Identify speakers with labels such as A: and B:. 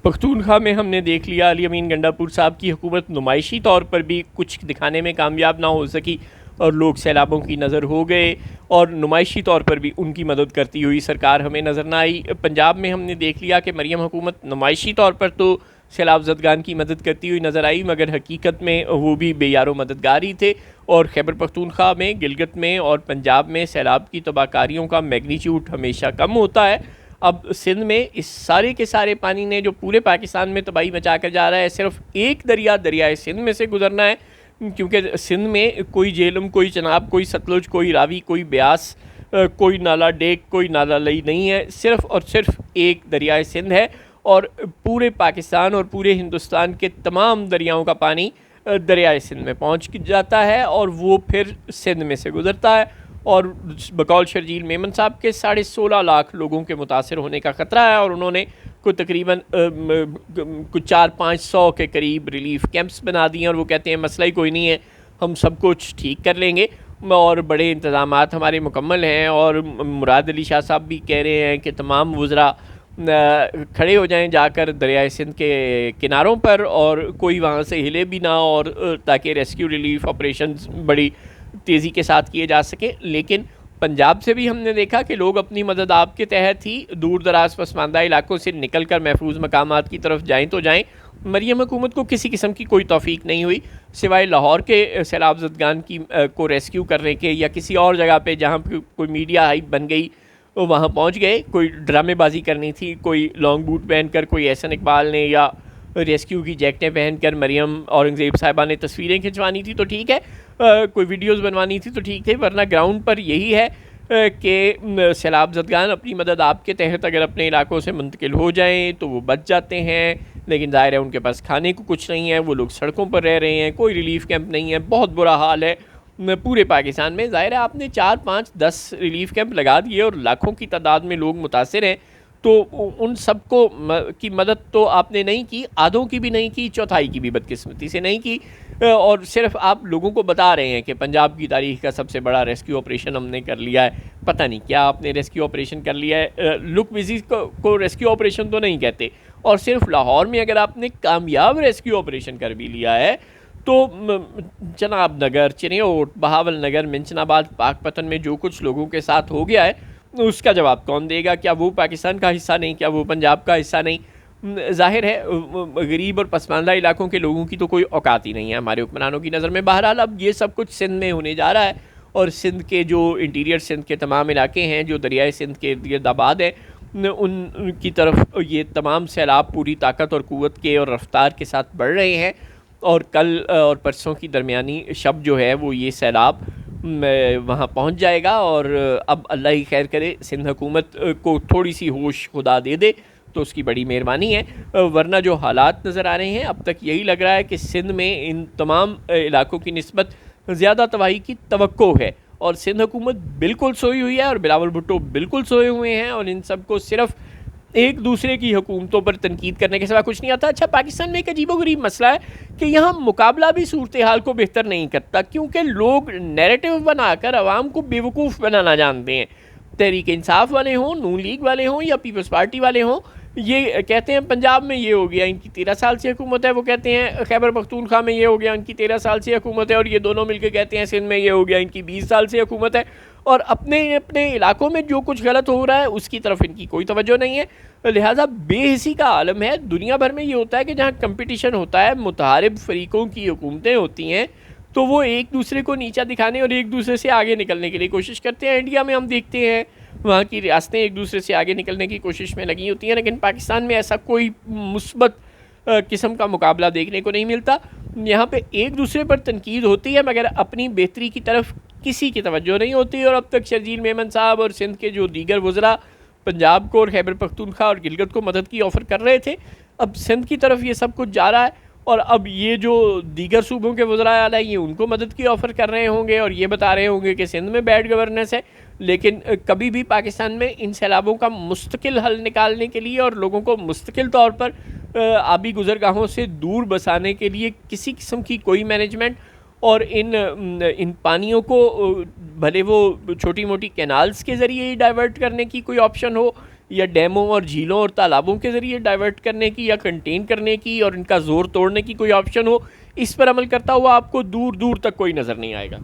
A: پختونخوا میں ہم نے دیکھ لیا علی امین گنڈاپور صاحب کی حکومت نمائشی طور پر بھی کچھ دکھانے میں کامیاب نہ ہو سکی اور لوگ سیلابوں کی نظر ہو گئے اور نمائشی طور پر بھی ان کی مدد کرتی ہوئی سرکار ہمیں نظر نہ آئی. پنجاب میں ہم نے دیکھ لیا کہ مریم حکومت نمائشی طور پر تو سیلاب زدگان کی مدد کرتی ہوئی نظر آئی مگر حقیقت میں وہ بھی بے یار و مددگار ہی تھے. اور خیبر پختونخوا میں، گلگت میں اور پنجاب میں سیلاب کی تباہ کاریوں کا میگنیچیوڈ ہمیشہ کم ہوتا ہے. اب سندھ میں اس سارے کے سارے پانی نے جو پورے پاکستان میں تباہی مچا کر جا رہا ہے، صرف ایک دریائے سندھ میں سے گزرنا ہے، کیونکہ سندھ میں کوئی جہلم، کوئی چناب، کوئی ستلج، کوئی راوی، کوئی بیاس، کوئی نالا ڈیک، کوئی نالا لئی نہیں ہے، صرف اور صرف ایک دریائے سندھ ہے. اور پورے پاکستان اور پورے ہندوستان کے تمام دریاؤں کا پانی دریائے سندھ میں پہنچ جاتا ہے اور وہ پھر سندھ میں سے گزرتا ہے. اور بقول شرجیل میمن صاحب کے 16.5 لاکھ لوگوں کے متاثر ہونے کا خطرہ ہے اور انہوں نے کوئی تقریباً 400-500 کے قریب ریلیف کیمپس بنا دیے اور وہ کہتے ہیں مسئلہ ہی کوئی نہیں ہے، ہم سب کچھ ٹھیک کر لیں گے اور بڑے انتظامات ہمارے مکمل ہیں. اور مراد علی شاہ صاحب بھی کہہ رہے ہیں کہ تمام وزراء کھڑے ہو جائیں جا کر دریائے سندھ کے کناروں پر اور کوئی وہاں سے ہلے بھی نہ، اور تاکہ ریسکیو ریلیف آپریشنز بڑی تیزی کے ساتھ کیے جا سکیں. لیکن پنجاب سے بھی ہم نے دیکھا کہ لوگ اپنی مدد آپ کے تحت ہی دور دراز پسماندہ علاقوں سے نکل کر محفوظ مقامات کی طرف جائیں تو جائیں. مریم حکومت کو کسی قسم کی کوئی توفیق نہیں ہوئی سوائے لاہور کے سیلاب زدگان کی کو ریسکیو کرنے کے، یا کسی اور جگہ پہ جہاں پہ کوئی میڈیا ہائپ بن گئی وہاں پہنچ گئے. کوئی ڈرامے بازی کرنی تھی، کوئی لانگ بوٹ پہن کر کوئی احسن اقبال نے یا ریسکیو کی جیکٹیں پہن کر مریم اورنگزیب صاحبہ نے تصویریں کھنچوانی تھی تو ٹھیک ہے، کوئی ویڈیوز بنوانی تھی تو ٹھیک تھے، ورنہ گراؤنڈ پر یہی ہے کہ سیلاب زدگان اپنی مدد آپ کے تحت اگر اپنے علاقوں سے منتقل ہو جائیں تو وہ بچ جاتے ہیں، لیکن ظاہر ہے ان کے پاس کھانے کو کچھ نہیں ہے، وہ لوگ سڑکوں پر رہ رہے ہیں، کوئی ریلیف کیمپ نہیں ہے، بہت برا حال ہے پورے پاکستان میں. ظاہر ہے آپ نے 4 5 10 ریلیف کیمپ لگا دیے اور لاکھوں کی تعداد میں لوگ متاثر ہیں، تو ان سب کو کی مدد تو آپ نے نہیں کی، آدھوں کی بھی نہیں کی، چوتھائی کی بھی بدقسمتی سے نہیں کی. اور صرف آپ لوگوں کو بتا رہے ہیں کہ پنجاب کی تاریخ کا سب سے بڑا ریسکیو آپریشن ہم نے کر لیا ہے. پتہ نہیں کیا آپ نے ریسکیو آپریشن کر لیا ہے. لک وزی کو ریسکیو آپریشن تو نہیں کہتے. اور صرف لاہور میں اگر آپ نے کامیاب ریسکیو آپریشن کر بھی لیا ہے تو جناب نگر، چنیوٹ، بہاول نگر، منچن آباد، پاک پتن میں جو کچھ لوگوں کے ساتھ ہو گیا ہے اس کا جواب کون دے گا؟ کیا وہ پاکستان کا حصہ نہیں؟ کیا وہ پنجاب کا حصہ نہیں؟ ظاہر ہے غریب اور پسماندہ علاقوں کے لوگوں کی تو کوئی اوقات ہی نہیں ہے ہمارے حکمرانوں کی نظر میں. بہرحال اب یہ سب کچھ سندھ میں ہونے جا رہا ہے اور سندھ کے جو انٹیریئر سندھ کے تمام علاقے ہیں جو دریائے سندھ کے ارد گرد آباد ہیں ان کی طرف یہ تمام سیلاب پوری طاقت اور قوت کے اور رفتار کے ساتھ بڑھ رہے ہیں. اور کل اور پرسوں کی درمیانی شب جو ہے وہ یہ سیلاب وہاں پہنچ جائے گا. اور اب اللہ ہی خیر کرے، سندھ حکومت کو تھوڑی سی ہوش خدا دے دے تو اس کی بڑی مہربانی ہے، ورنہ جو حالات نظر آ رہے ہیں اب تک یہی لگ رہا ہے کہ سندھ میں ان تمام علاقوں کی نسبت زیادہ تباہی کی توقع ہے. اور سندھ حکومت بالکل سوئی ہوئی ہے اور بلاول بھٹو بالکل سوئے ہوئے ہیں اور ان سب کو صرف ایک دوسرے کی حکومتوں پر تنقید کرنے کے سوا کچھ نہیں آتا. اچھا، پاکستان میں ایک عجیب و غریب مسئلہ ہے کہ یہاں مقابلہ بھی صورتحال کو بہتر نہیں کرتا، کیونکہ لوگ نیریٹو بنا کر عوام کو بیوقوف بنانا جانتے ہیں. تحریک انصاف والے ہوں، نون لیگ والے ہوں یا پیپلز پارٹی والے ہوں، یہ کہتے ہیں پنجاب میں یہ ہو گیا ان کی 13 سال سے حکومت ہے، وہ کہتے ہیں خیبر پختونخوا میں یہ ہو گیا ان کی 13 سال سے حکومت ہے، اور یہ دونوں مل کے کہتے ہیں سندھ میں یہ ہو گیا ان کی 20 سال سے حکومت ہے. اور اپنے علاقوں میں جو کچھ غلط ہو رہا ہے اس کی طرف ان کی کوئی توجہ نہیں ہے. لہٰذا بے حسی کا عالم ہے. دنیا بھر میں یہ ہوتا ہے کہ جہاں کمپٹیشن ہوتا ہے، متحارب فریقوں کی حکومتیں ہوتی ہیں تو وہ ایک دوسرے کو نیچا دکھانے اور ایک دوسرے سے آگے نکلنے کے لیے کوشش کرتے ہیں. انڈیا میں ہم دیکھتے ہیں وہاں کی ریاستیں ایک دوسرے سے آگے نکلنے کی کوشش میں لگی ہوتی ہیں، لیکن پاکستان میں ایسا کوئی مثبت قسم کا مقابلہ دیکھنے کو نہیں ملتا. یہاں پہ ایک دوسرے پر تنقید ہوتی ہے مگر اپنی بہتری کی طرف کسی کی توجہ نہیں ہوتی. اور اب تک شرجیل میمن صاحب اور سندھ کے جو دیگر وزراء پنجاب کو اور خیبر پختونخوا اور گلگت کو مدد کی آفر کر رہے تھے، اب سندھ کی طرف یہ سب کچھ جا رہا ہے اور اب یہ جو دیگر صوبوں کے وزراء اعلیٰ یہ ان کو مدد کی آفر کر رہے ہوں گے اور یہ بتا رہے ہوں گے کہ سندھ میں بیڈ گورننس ہے. لیکن کبھی بھی پاکستان میں ان سیلابوں کا مستقل حل نکالنے کے لیے اور لوگوں کو مستقل طور پر آبی گزرگاہوں سے دور بسانے کے لیے کسی قسم کی کوئی مینجمنٹ اور ان پانیوں کو بھلے وہ چھوٹی موٹی کینالز کے ذریعے ہی ڈائیورٹ کرنے کی کوئی آپشن ہو یا ڈیموں اور جھیلوں اور تالابوں کے ذریعے ڈائیورٹ کرنے کی یا کنٹین کرنے کی اور ان کا زور توڑنے کی کوئی آپشن ہو، اس پر عمل کرتا ہوا آپ کو دور دور تک کوئی نظر نہیں آئے گا۔